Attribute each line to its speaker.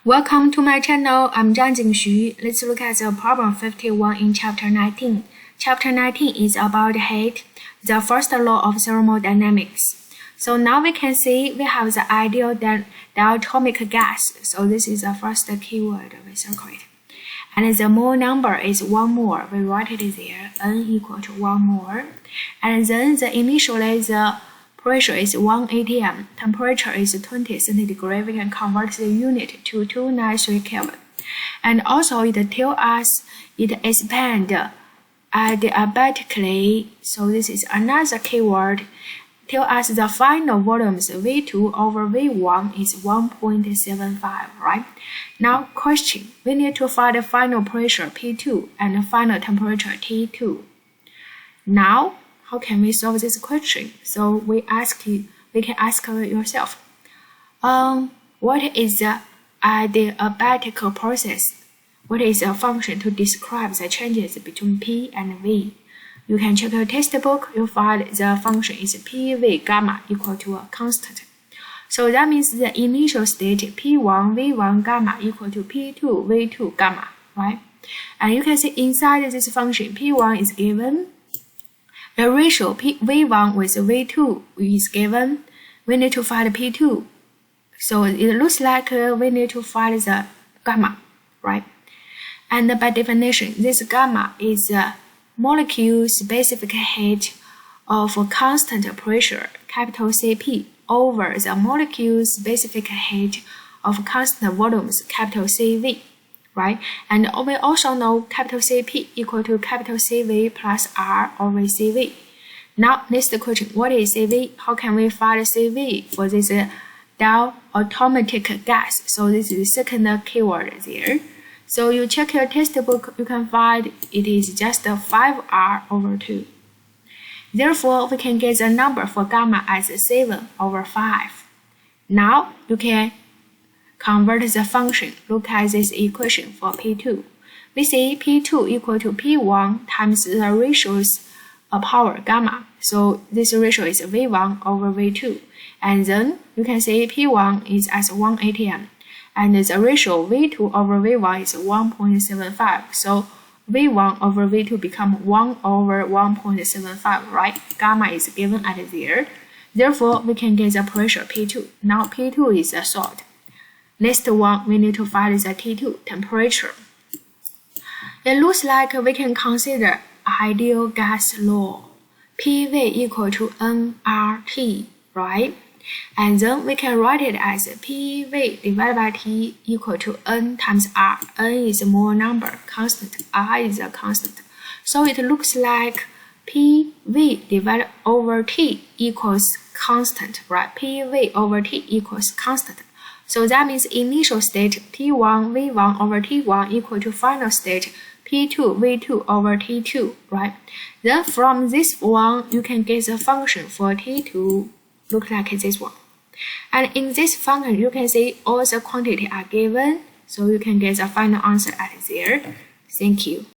Speaker 1: Welcome to my channel. I'm Zhang Xu. Let's look at the problem 51 in chapter 19. Chapter 19 is about heat, the first law of thermodynamics. So now we can see we have the ideal diatomic gas. So this is the first keyword we circle it. And the mole number is 1 mole. We write it there, N equal to 1 mole. And then initially the pressure is 1 atm, temperature is 20 centigrade. We can convert the unit to 293 Kelvin. And also it tells us it expands adiabatically. So this is another keyword. Tell us the final volumes V2 over V1 is 1.75, right? Now question, we need to find the final pressure P2 and the final temperature T2. Now, how can we solve this question? So we can ask yourself, what is the adiabatic process? What is a function to describe the changes between P and V? You can check your textbook, you'll find the function is PV gamma equal to a constant. So that means the initial state P1 V1 gamma equal to P2 V2 gamma, right? And you can see inside this function P1 is given, the ratio V1 with V2 is given. We need to find P2. So it looks like we need to find the gamma, right? And by definition, this gamma is molecule specific heat of constant pressure, capital Cp, over the molecule specific heat of constant volumes, capital Cv, right? And we also know capital Cp equal to capital Cv plus R over Cv. Now, next question, what is Cv? How can we find Cv for this diatomic gas? So this is the second keyword there. So you check your textbook, you can find it is just 5R over 2. Therefore, we can get the number for gamma as 7 over 5. Now, you can convert the function. Look at this equation for P2. We see P2 equal to P1 times the ratios of power gamma. So this ratio is V1 over V2. And then you can see P1 is as 1 atm. And the ratio V2 over V1 is 1.75. So V1 over V2 become 1 over 1.75, right? Gamma is given at there. Therefore, we can get the pressure P2. Now P2 is solved. Next one, we need to find the T2, temperature. It looks like we can consider ideal gas law. PV equal to nRT, right? And then we can write it as PV divided by T equal to N times R. N is a mole number, constant. R is a constant. So it looks like PV divided over T equals constant, right? PV over T equals constant. So that means initial state T1 V1 over T1 equal to final state P2 V2 over T2, right? Then from this one, you can get the function for T2. Look like this one. And in this function, you can see all the quantity are given, so you can get the final answer at there. Thank you.